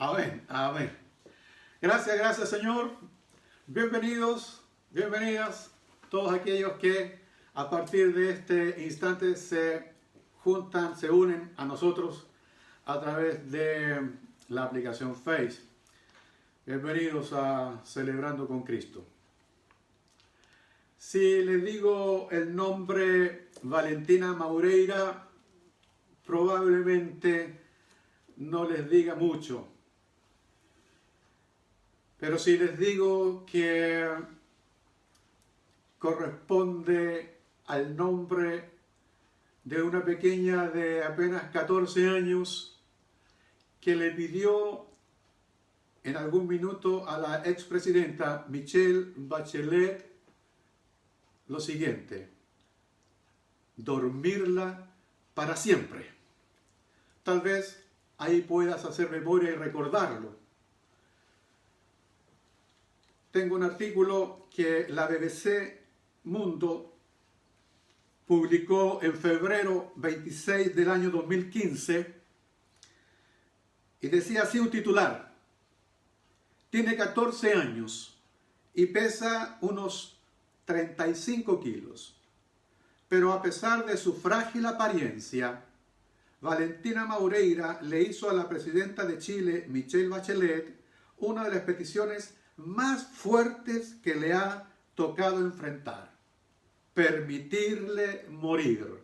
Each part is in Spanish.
Amén, amén. Gracias, Señor. Bienvenidos, bienvenidas todos aquellos que a partir de este instante se juntan, se unen a nosotros a través de la aplicación Face. Bienvenidos a Celebrando con Cristo. Si les digo el nombre Valentina Maureira, probablemente no les diga mucho. Pero si les digo que corresponde al nombre de una pequeña de apenas 14 años que le pidió en algún minuto a la expresidenta Michelle Bachelet lo siguiente: dormirla para siempre. Tal vez ahí puedas hacer memoria y recordarlo. Tengo un artículo que la BBC Mundo publicó en febrero 26 del año 2015 y decía así un titular: tiene 14 años y pesa unos 35 kilos, pero a pesar de su frágil apariencia, Valentina Maureira le hizo a la presidenta de Chile, Michelle Bachelet, una de las peticiones más fuertes que le ha tocado enfrentar: permitirle morir.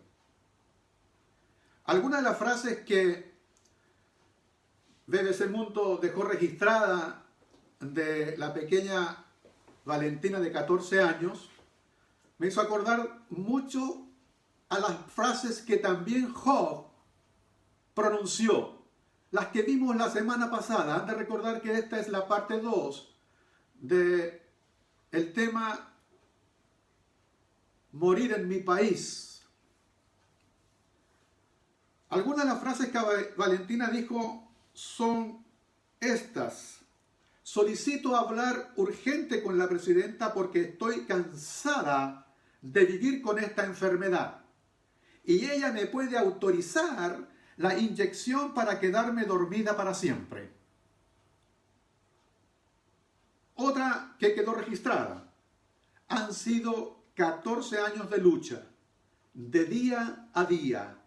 Algunas de las frases que BBC Mundo dejó registrada de la pequeña Valentina de 14 años me hizo acordar mucho a las frases que también Job pronunció, las que vimos la semana pasada. Han de recordar que esta es la parte 2 de el tema morir en mi país. Algunas de las frases que Valentina dijo son estas: solicito hablar urgente con la presidenta porque estoy cansada de vivir con esta enfermedad y ella me puede autorizar la inyección para quedarme dormida para siempre. Otra que quedó registrada: han sido 14 años de lucha, de día a día,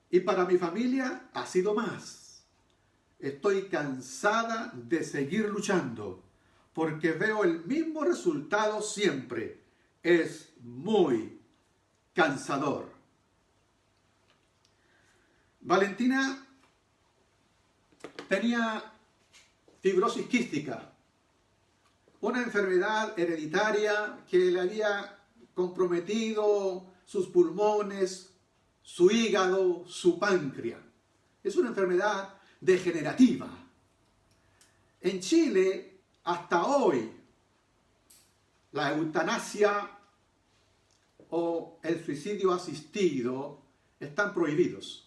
y para mi familia ha sido más. Estoy cansada de seguir luchando, porque veo el mismo resultado siempre. Es muy cansador. Valentina tenía fibrosis quística, una enfermedad hereditaria que le había comprometido sus pulmones, su hígado, su páncreas. Es una enfermedad degenerativa. En Chile, hasta hoy, la eutanasia o el suicidio asistido están prohibidos.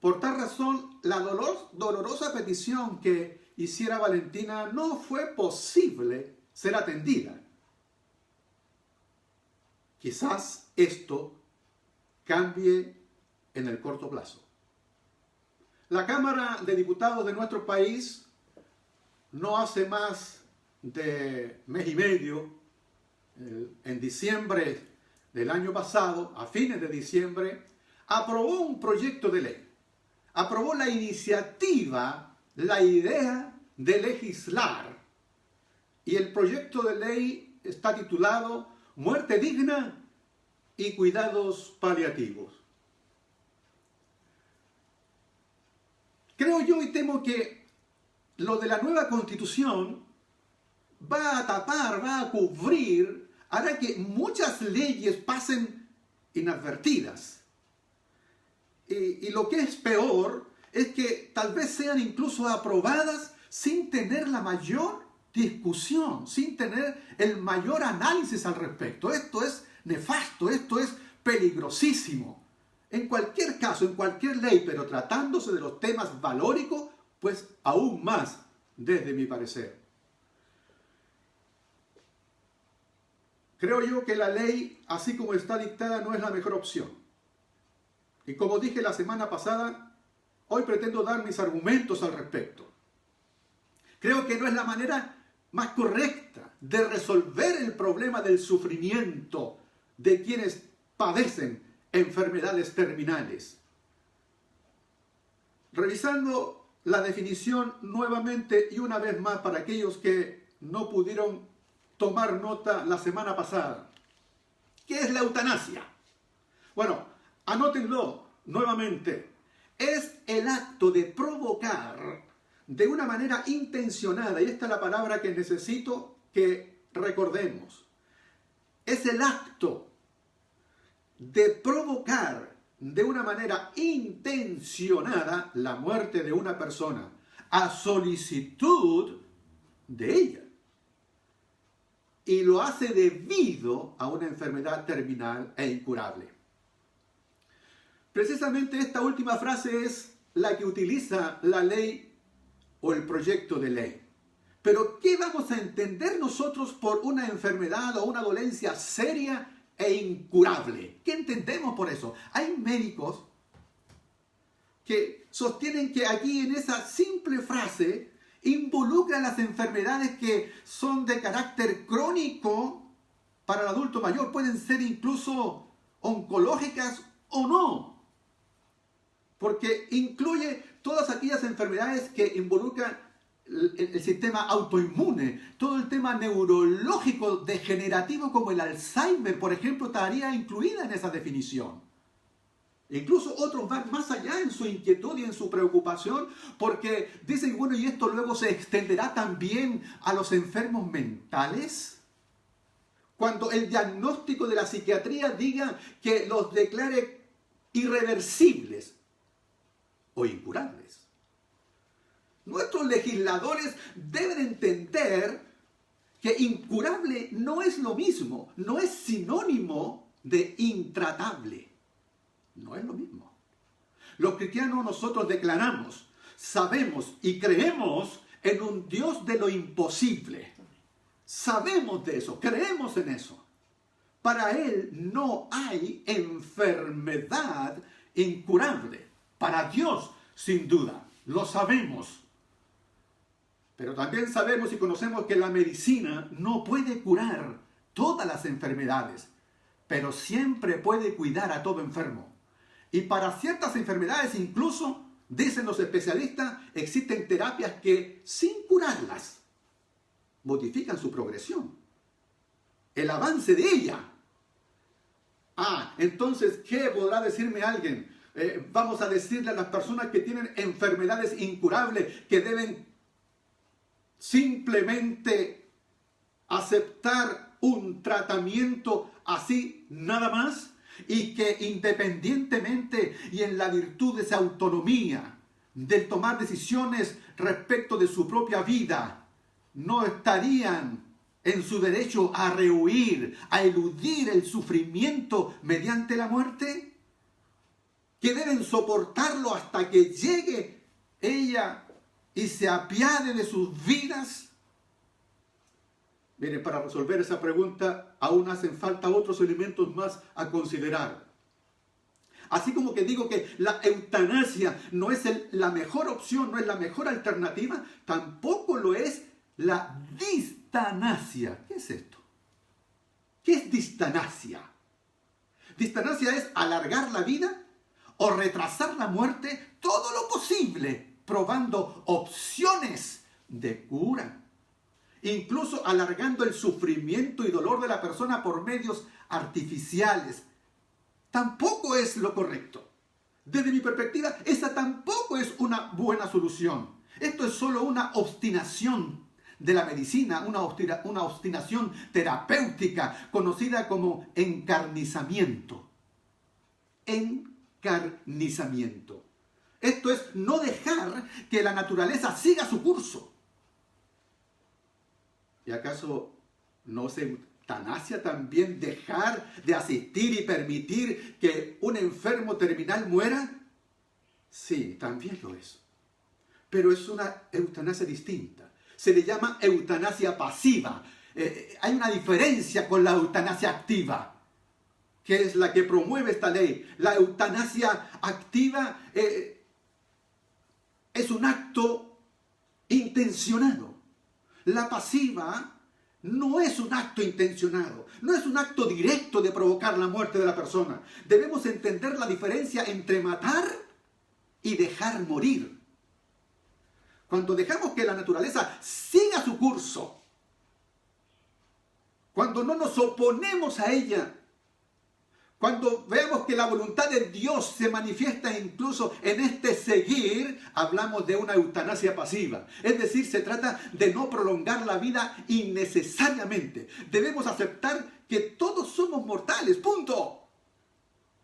Por tal razón, la dolorosa petición que hiciera Valentina no fue posible ser atendida. Quizás esto cambie en el corto plazo. La Cámara de Diputados de nuestro país, no hace más de mes y medio, en diciembre del año pasado, a fines de diciembre, aprobó un proyecto de ley. Aprobó la iniciativa, la idea de legislar. Y el proyecto de ley está titulado Muerte digna y cuidados paliativos. Creo yo y temo que lo de la nueva Constitución va a tapar, va a cubrir, hará que muchas leyes pasen inadvertidas. Y lo que es peor es que tal vez sean incluso aprobadas sin tener la mayor discusión, sin tener el mayor análisis al respecto. Esto es nefasto, esto es peligrosísimo. En cualquier caso, en cualquier ley, pero tratándose de los temas valóricos, pues aún más, desde mi parecer. Creo yo que la ley, así como está dictada, no es la mejor opción. Y como dije la semana pasada, hoy pretendo dar mis argumentos al respecto. Creo que no es la manera más correcta de resolver el problema del sufrimiento de quienes padecen enfermedades terminales. Revisando la definición nuevamente y una vez más para aquellos que no pudieron tomar nota la semana pasada. ¿Qué es la eutanasia? Bueno, anótenlo nuevamente. Es el acto de provocar de una manera intencionada, y esta es la palabra que necesito que recordemos. Es el acto de provocar de una manera intencionada la muerte de una persona a solicitud de ella. Y lo hace debido a una enfermedad terminal e incurable. Precisamente esta última frase es la que utiliza la ley o el proyecto de ley. Pero ¿qué vamos a entender nosotros por una enfermedad o una dolencia seria e incurable? ¿Qué entendemos por eso? Hay médicos que sostienen que aquí en esa simple frase involucran las enfermedades que son de carácter crónico para el adulto mayor. Pueden ser incluso oncológicas o no. Porque incluye todas aquellas enfermedades que involucran el sistema autoinmune, todo el tema neurológico degenerativo como el Alzheimer, por ejemplo, estaría incluida en esa definición. Incluso otros van más allá en su inquietud y en su preocupación porque dicen, bueno, ¿y esto luego se extenderá también a los enfermos mentales? Cuando el diagnóstico de la psiquiatría diga que los declare irreversibles o incurables. Nuestros legisladores deben entender que incurable no es lo mismo, no es sinónimo de intratable. No es lo mismo. Los cristianos nosotros declaramos, sabemos y creemos en un Dios de lo imposible. Sabemos de eso, creemos en eso. Para Él no hay enfermedad incurable. Para Dios, sin duda, lo sabemos. Pero también sabemos y conocemos que la medicina no puede curar todas las enfermedades, pero siempre puede cuidar a todo enfermo. Y para ciertas enfermedades incluso, dicen los especialistas, existen terapias que, sin curarlas, modifican su progresión, el avance de ella. Entonces, ¿qué podrá decirme alguien? Vamos a decirle a las personas que tienen enfermedades incurables que deben simplemente aceptar un tratamiento así nada más y que independientemente y en la virtud de esa autonomía de tomar decisiones respecto de su propia vida no estarían en su derecho a rehuir, a eludir el sufrimiento mediante la muerte, que deben soportarlo hasta que llegue ella y se apiade de sus vidas. Miren, para resolver esa pregunta aún hacen falta otros elementos más a considerar. Así como que digo que la eutanasia no es la mejor opción, no es la mejor alternativa, tampoco lo es la distanasia. ¿Qué es esto? ¿Qué es distanasia? Distanasia es alargar la vida o retrasar la muerte todo lo posible, probando opciones de cura, incluso alargando el sufrimiento y dolor de la persona por medios artificiales. Tampoco es lo correcto. Desde mi perspectiva, esa tampoco es una buena solución. Esto es solo una obstinación de la medicina, una obstinación terapéutica conocida como encarnizamiento. Encarnizamiento. Esto es no dejar que la naturaleza siga su curso. ¿Y acaso no es eutanasia también dejar de asistir y permitir que un enfermo terminal muera? Sí, también lo es. Pero es una eutanasia distinta. Se le llama eutanasia pasiva. Hay una diferencia con la eutanasia activa, que es la que promueve esta ley. La eutanasia activa es un acto intencionado. La pasiva no es un acto intencionado, no es un acto directo de provocar la muerte de la persona. Debemos entender la diferencia entre matar y dejar morir. Cuando dejamos que la naturaleza siga su curso, cuando no nos oponemos a ella, cuando veamos que la voluntad de Dios se manifiesta incluso en este seguir, hablamos de una eutanasia pasiva. Es decir, se trata de no prolongar la vida innecesariamente. Debemos aceptar que todos somos mortales, punto.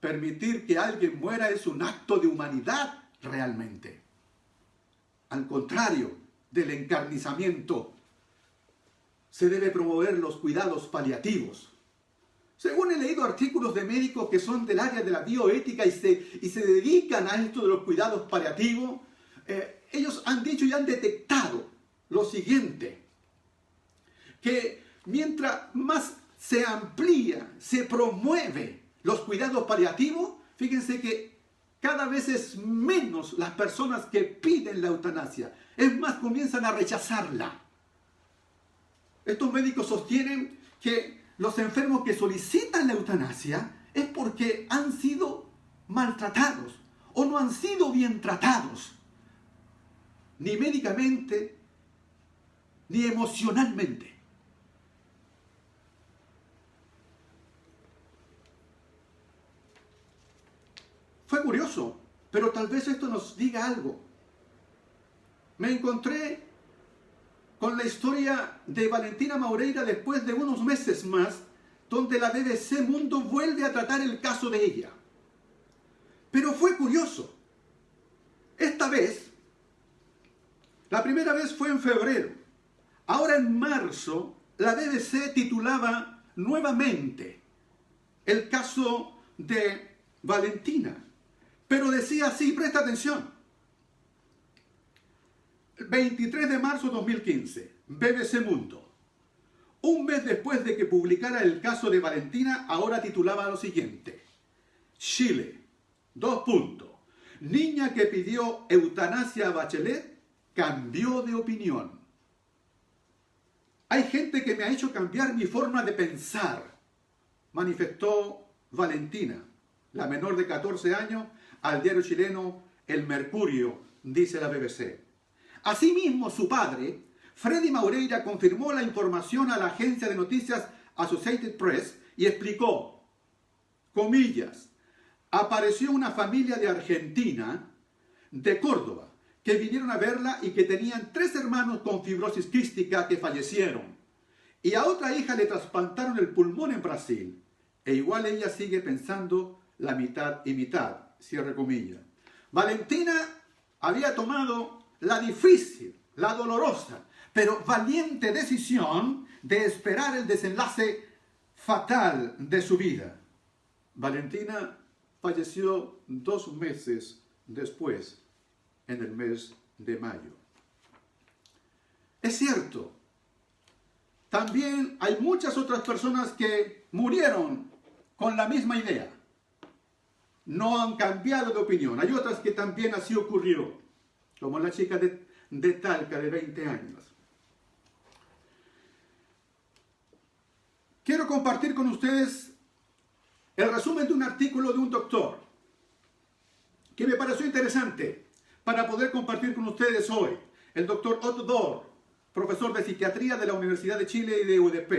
Permitir que alguien muera es un acto de humanidad realmente. Al contrario del encarnizamiento, se debe promover los cuidados paliativos. Según he leído artículos de médicos que son del área de la bioética y se dedican a esto de los cuidados paliativos, ellos han dicho y han detectado lo siguiente, que mientras más se amplía, se promueve los cuidados paliativos, fíjense que cada vez es menos las personas que piden la eutanasia, es más, comienzan a rechazarla. Estos médicos sostienen que los enfermos que solicitan la eutanasia es porque han sido maltratados o no han sido bien tratados, ni médicamente, ni emocionalmente. Fue curioso, pero tal vez esto nos diga algo. Me encontré con la historia de Valentina Maureira después de unos meses más, donde la BBC Mundo vuelve a tratar el caso de ella. Pero fue curioso. Esta vez, la primera vez fue en febrero. Ahora en marzo, la BBC titulaba nuevamente el caso de Valentina. Pero decía así, presta atención. 23 de marzo de 2015, BBC Mundo. Un mes después de que publicara el caso de Valentina, ahora titulaba lo siguiente. Chile, : niña que pidió eutanasia a Bachelet, cambió de opinión. Hay gente que me ha hecho cambiar mi forma de pensar, manifestó Valentina, la menor de 14 años, al diario chileno El Mercurio, dice la BBC. Asimismo, su padre, Freddy Maureira, confirmó la información a la agencia de noticias Associated Press y explicó, comillas, apareció una familia de Argentina, de Córdoba, que vinieron a verla y que tenían 3 hermanos con fibrosis quística que fallecieron. Y a otra hija le trasplantaron el pulmón en Brasil. E igual ella sigue pensando la mitad y mitad, cierre comillas. Valentina había tomado la difícil, la dolorosa, pero valiente decisión de esperar el desenlace fatal de su vida. Valentina falleció 2 meses después, en el mes de mayo. Es cierto, también hay muchas otras personas que murieron con la misma idea. No han cambiado de opinión. Hay otras que también así ocurrió, como la chica de Talca de 20 años. Quiero compartir con ustedes el resumen de un artículo de un doctor que me pareció interesante para poder compartir con ustedes hoy. El doctor Otto Dor, profesor de psiquiatría de la Universidad de Chile y de UDP,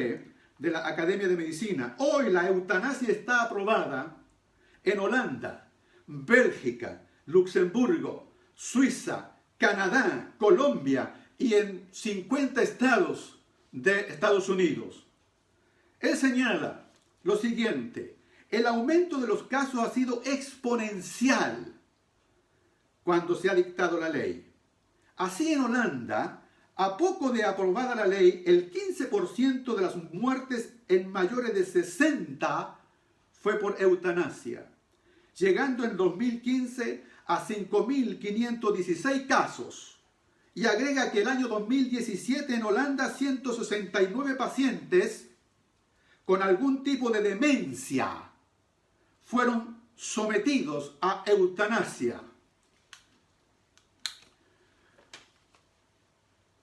de la Academia de Medicina. Hoy la eutanasia está aprobada en Holanda, Bélgica, Luxemburgo, Suiza, Canadá, Colombia y en 50 estados de Estados Unidos. Él señala lo siguiente: el aumento de los casos ha sido exponencial cuando se ha dictado la ley. Así en Holanda, a poco de aprobada la ley, el 15% de las muertes en mayores de 60 fue por eutanasia, llegando en 2015 a 5.516 casos. Y agrega que el año 2017 en Holanda 169 pacientes con algún tipo de demencia fueron sometidos a eutanasia.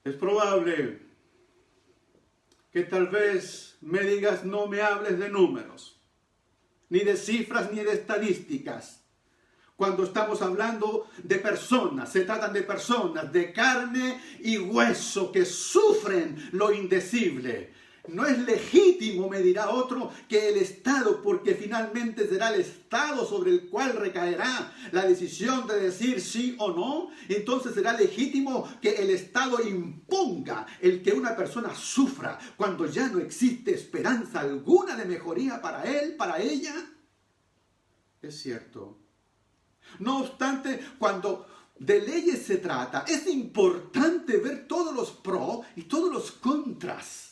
Es probable que tal vez me digas, no me hables de números, ni de cifras, ni de estadísticas. Cuando estamos hablando de personas, se tratan de personas de carne y hueso que sufren lo indecible. No es legítimo, me dirá otro, que el Estado, porque finalmente será el Estado sobre el cual recaerá la decisión de decir sí o no, entonces será legítimo que el Estado imponga el que una persona sufra cuando ya no existe esperanza alguna de mejoría para él, para ella. Es cierto. No obstante, cuando de leyes se trata, es importante ver todos los pros y todos los contras.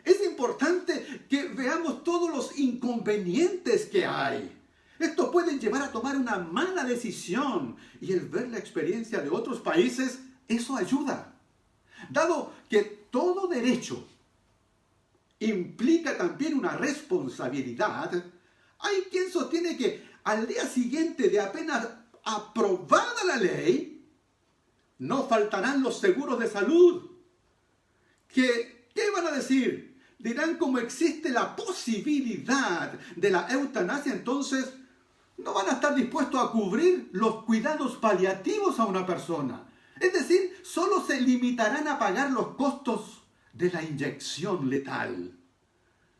Es importante que veamos todos los inconvenientes que hay. Esto puede llevar a tomar una mala decisión y el ver la experiencia de otros países, eso ayuda. Dado que todo derecho implica también una responsabilidad, hay quien sostiene que al día siguiente de apenas aprobada la ley, no faltarán los seguros de salud. ¿Qué van a decir? Dirán, como existe la posibilidad de la eutanasia, entonces no van a estar dispuestos a cubrir los cuidados paliativos a una persona. Es decir, solo se limitarán a pagar los costos de la inyección letal.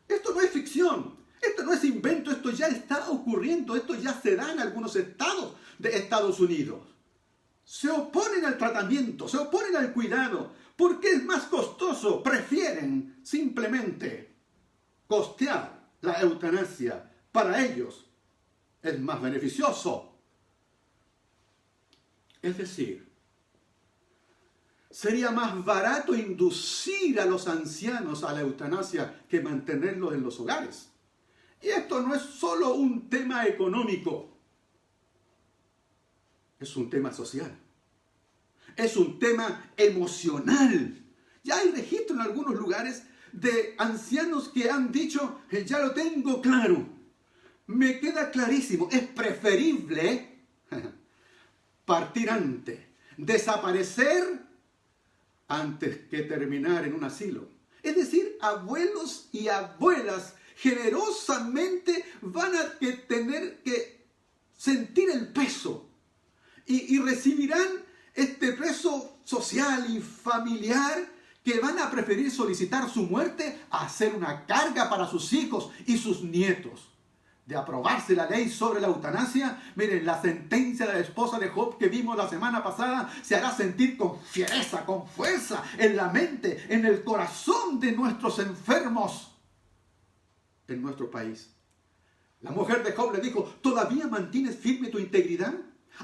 Esto no es ficción. Esto no es invento, esto ya está ocurriendo, esto ya se da en algunos estados de Estados Unidos. Se oponen al tratamiento, se oponen al cuidado, porque es más costoso. Prefieren simplemente costear la eutanasia. Para ellos es más beneficioso. Es decir, sería más barato inducir a los ancianos a la eutanasia que mantenerlos en los hogares. Y esto no es solo un tema económico, es un tema social, es un tema emocional. Ya hay registro en algunos lugares de ancianos que han dicho, ya lo tengo claro, me queda clarísimo, es preferible partir antes, desaparecer antes que terminar en un asilo. Es decir, abuelos y abuelas generosamente van a tener que sentir el peso y recibirán este peso social y familiar, que van a preferir solicitar su muerte a ser una carga para sus hijos y sus nietos. De aprobarse la ley sobre la eutanasia, miren, la sentencia de la esposa de Job que vimos la semana pasada se hará sentir con fiereza, con fuerza, en la mente, en el corazón de nuestros enfermos en nuestro país. La mujer de Job le dijo, ¿todavía mantienes firme tu integridad?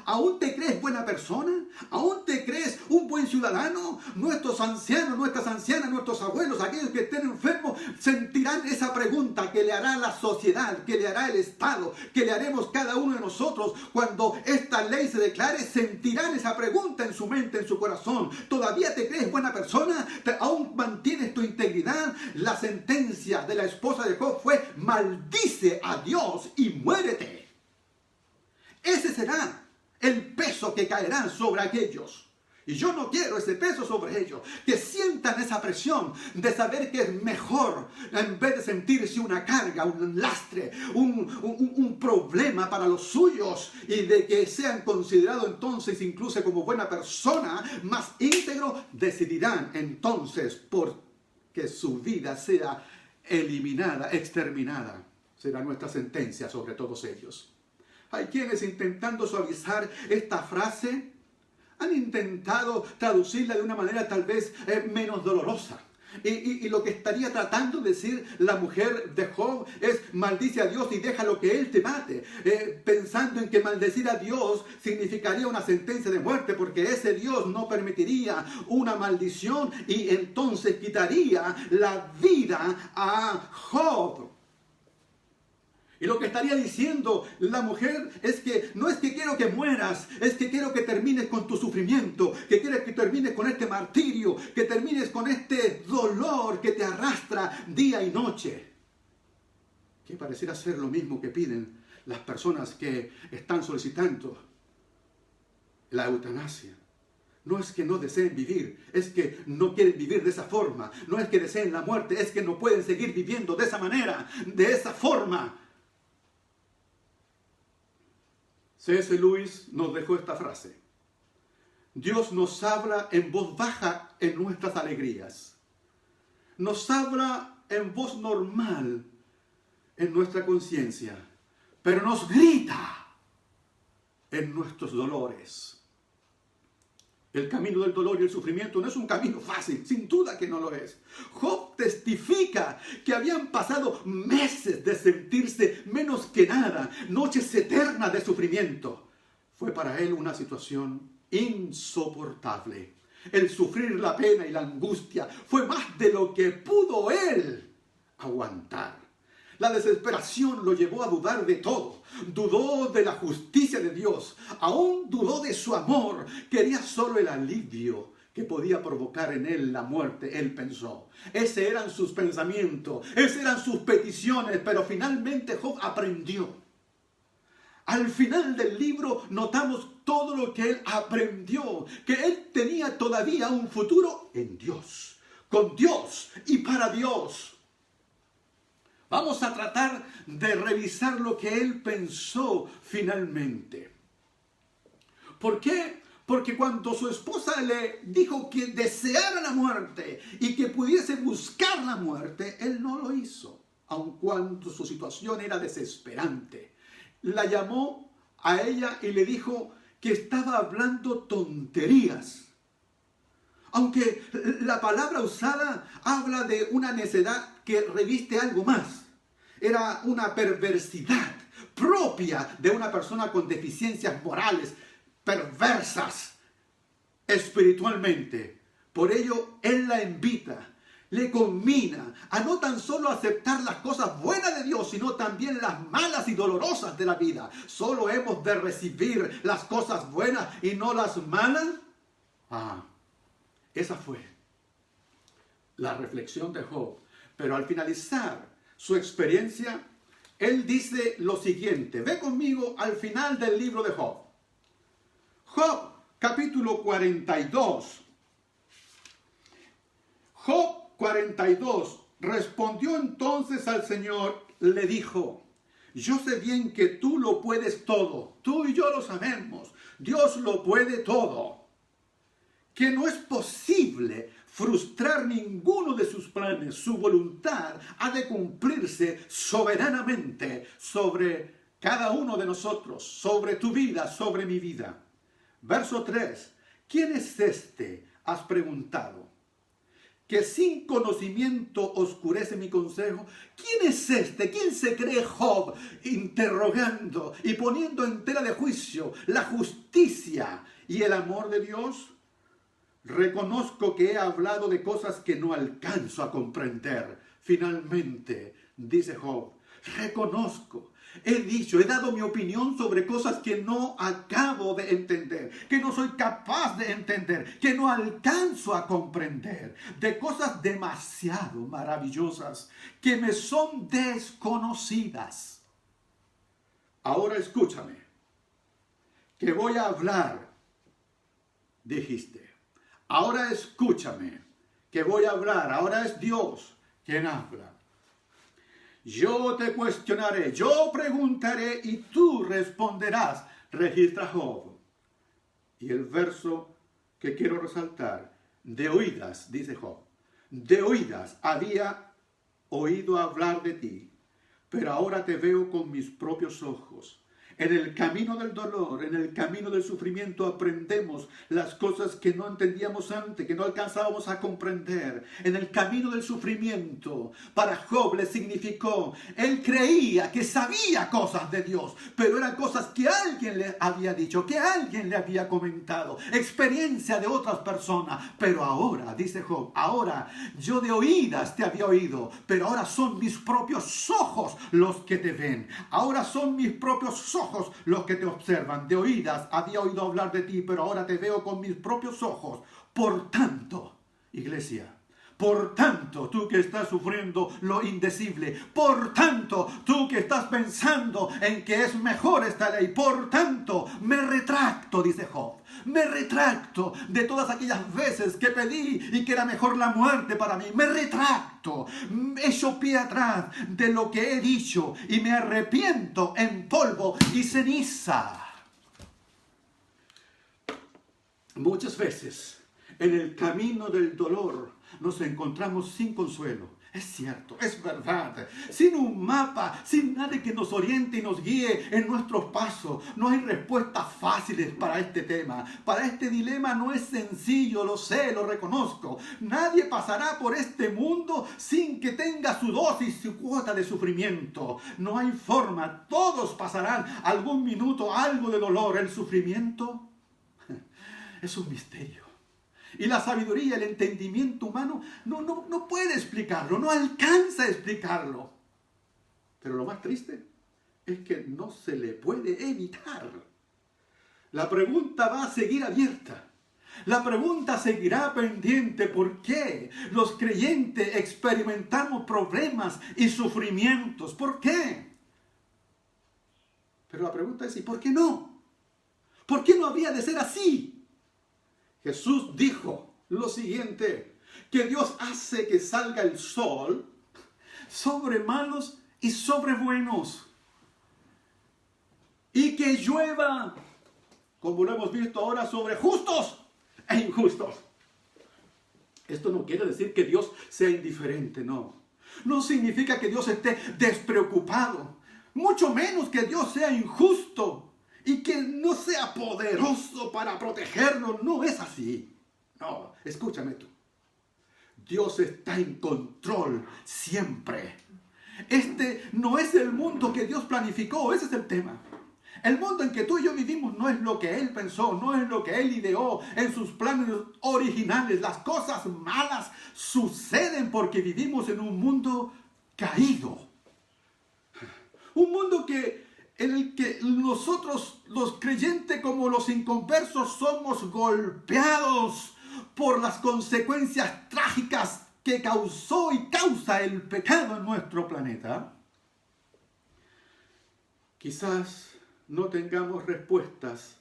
¿Aún te crees buena persona? ¿Aún te crees un buen ciudadano? Nuestros ancianos, nuestras ancianas, nuestros abuelos, aquellos que estén enfermos, sentirán esa pregunta que le hará la sociedad, que le hará el Estado, que le haremos cada uno de nosotros cuando esta ley se declare. Sentirán esa pregunta en su mente, en su corazón. ¿Todavía te crees buena persona? ¿Aún mantienes tu integridad? La sentencia de la esposa de Job fue, maldice a Dios y muérete. Ese será el peso que caerá sobre aquellos. Y yo no quiero ese peso sobre ellos. Que sientan esa presión de saber que es mejor, en vez de sentirse una carga, un lastre, un problema para los suyos, y de que sean considerados entonces incluso como buena persona, más íntegro, decidirán entonces por que su vida sea eliminada, exterminada. Será nuestra sentencia sobre todos ellos. Hay quienes, intentando suavizar esta frase, han intentado traducirla de una manera tal vez menos dolorosa. Y lo que estaría tratando de decir la mujer de Job es, maldice a Dios y déjalo que Él te mate. Pensando en que maldecir a Dios significaría una sentencia de muerte, porque ese Dios no permitiría una maldición y entonces quitaría la vida a Job. Y lo que estaría diciendo la mujer es que no es que quiero que mueras, es que quiero que termines con tu sufrimiento, que quiero que termines con este martirio, que termines con este dolor que te arrastra día y noche. Que pareciera ser lo mismo que piden las personas que están solicitando la eutanasia. No es que no deseen vivir, es que no quieren vivir de esa forma. No es que deseen la muerte, es que no pueden seguir viviendo de esa manera, de esa forma. C.S. Lewis nos dejó esta frase: Dios nos habla en voz baja en nuestras alegrías. Nos habla en voz normal en nuestra conciencia, pero nos grita en nuestros dolores. El camino del dolor y el sufrimiento no es un camino fácil, sin duda que no lo es. Job testifica que habían pasado meses de sentirse menos que nada, noches eternas de sufrimiento. Fue para él una situación insoportable. El sufrir la pena y la angustia fue más de lo que pudo él aguantar. La desesperación lo llevó a dudar de todo. Dudó de la justicia de Dios. Aún dudó de su amor. Quería solo el alivio que podía provocar en él la muerte, él pensó. Ese eran sus pensamientos. Esas eran sus peticiones. Pero finalmente Job aprendió. Al final del libro notamos todo lo que él aprendió. Que él tenía todavía un futuro en Dios. Con Dios y para Dios. Vamos a tratar de revisar lo que él pensó finalmente. ¿Por qué? Porque cuando su esposa le dijo que deseara la muerte y que pudiese buscar la muerte, él no lo hizo, aun cuando su situación era desesperante. La llamó a ella y le dijo que estaba hablando tonterías. Aunque la palabra usada habla de una necedad que reviste algo más. Era una perversidad propia de una persona con deficiencias morales, perversas espiritualmente. Por ello, él la invita, le conmina a no tan solo aceptar las cosas buenas de Dios, sino también las malas y dolorosas de la vida. Solo hemos de recibir las cosas buenas y no las malas. Esa fue la reflexión de Job. Pero al finalizar su experiencia, él dice lo siguiente. Ve conmigo al final del libro de Job. Job, capítulo 42. Job 42. Respondió entonces al Señor, le dijo: yo sé bien que tú lo puedes todo. Tú y yo lo sabemos. Dios lo puede todo. Que no es posible frustrar ninguno de sus planes. Su voluntad ha de cumplirse soberanamente sobre cada uno de nosotros, sobre tu vida, sobre mi vida. Verso 3. ¿Quién es este? Has preguntado. Que sin conocimiento oscurece mi consejo. ¿Quién es este? ¿Quién se cree Job? Interrogando y poniendo en tela de juicio la justicia y el amor de Dios. Reconozco que he hablado de cosas que no alcanzo a comprender. Finalmente, dice Job, reconozco, he dicho, he dado mi opinión sobre cosas que no acabo de entender, que no soy capaz de entender, que no alcanzo a comprender, de cosas demasiado maravillosas que me son desconocidas. Ahora escúchame, que voy a hablar, dijiste. Ahora escúchame, que voy a hablar. Ahora es Dios quien habla. Yo te cuestionaré, yo preguntaré y tú responderás, registra Job. Y el verso que quiero resaltar, de oídas, dice Job, de oídas había oído hablar de ti, pero ahora te veo con mis propios ojos. En el camino del dolor, en el camino del sufrimiento, aprendemos las cosas que no entendíamos antes, que no alcanzábamos a comprender. En el camino del sufrimiento, para Job le significó, él creía que sabía cosas de Dios, pero eran cosas que alguien le había dicho, que alguien le había comentado, experiencia de otras personas. Pero ahora, dice Job, ahora yo de oídas te había oído, pero ahora son mis propios ojos los que te ven. Ahora son mis propios ojos los que te observan. De oídas había oído hablar de ti, pero ahora te veo con mis propios ojos. Por tanto, iglesia, Por tanto, tú que estás sufriendo lo indecible, por tanto, tú que estás pensando en que es mejor esta ley, por tanto, me retracto, dice Job. Me retracto de todas aquellas veces que pedí y que era mejor la muerte para mí. Me retracto, echo pie atrás de lo que he dicho y me arrepiento en polvo y ceniza. Muchas veces en el camino del dolor nos encontramos sin consuelo. Es cierto, es verdad. Sin un mapa, sin nadie que nos oriente y nos guíe en nuestros pasos. No hay respuestas fáciles para este tema. Para este dilema no es sencillo, lo sé, lo reconozco. Nadie pasará por este mundo sin que tenga su dosis, su cuota de sufrimiento. No hay forma, todos pasarán algún minuto, algo de dolor. El sufrimiento es un misterio. Y la sabiduría, el entendimiento humano no puede explicarlo, no alcanza a explicarlo. Pero lo más triste es que no se le puede evitar. La pregunta va a seguir abierta. La pregunta seguirá pendiente. ¿Por qué los creyentes experimentamos problemas y sufrimientos? ¿Por qué? Pero la pregunta es, ¿y por qué no? ¿Por qué no había de ser así? Jesús dijo lo siguiente, que Dios hace que salga el sol sobre malos y sobre buenos, y que llueva, como lo hemos visto ahora, sobre justos e injustos. Esto no quiere decir que Dios sea indiferente, no. No significa que Dios esté despreocupado, mucho menos que Dios sea injusto y que no sea poderoso para protegernos. No es así. No, escúchame tú. Dios está en control siempre. Este no es el mundo que Dios planificó, ese es el tema. El mundo en que tú y yo vivimos no es lo que Él pensó, no es lo que Él ideó en sus planes originales. Las cosas malas suceden porque vivimos en un mundo caído. Un mundo en el que nosotros, los creyentes como los inconversos, somos golpeados por las consecuencias trágicas que causó y causa el pecado en nuestro planeta. Quizás no tengamos respuestas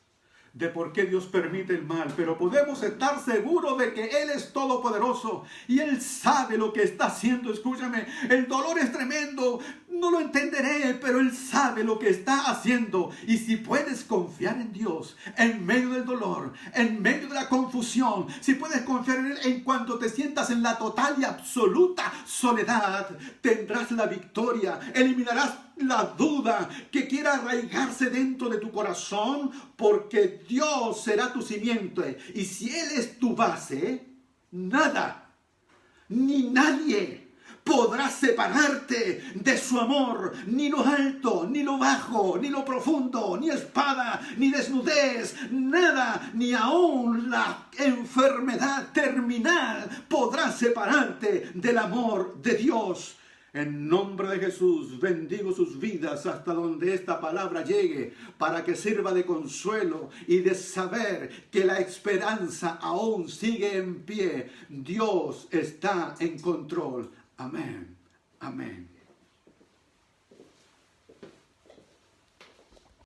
de por qué Dios permite el mal, pero podemos estar seguros de que Él es todopoderoso y Él sabe lo que está haciendo. Escúchame, el dolor es tremendo, no lo entenderé, pero Él sabe lo que está haciendo. Y si puedes confiar en Dios en medio del dolor, en medio de la confusión, si puedes confiar en Él en cuanto te sientas en la total y absoluta soledad, tendrás la victoria, eliminarás la duda que quiera arraigarse dentro de tu corazón, porque Dios será tu simiente. Y si Él es tu base, nada, ni nadie podrá separarte de su amor. Ni lo alto, ni lo bajo, ni lo profundo, ni espada, ni desnudez, nada, ni aún la enfermedad terminal podrá separarte del amor de Dios. En nombre de Jesús, bendigo sus vidas hasta donde esta palabra llegue, para que sirva de consuelo y de saber que la esperanza aún sigue en pie. Dios está en control. Amén. Amén.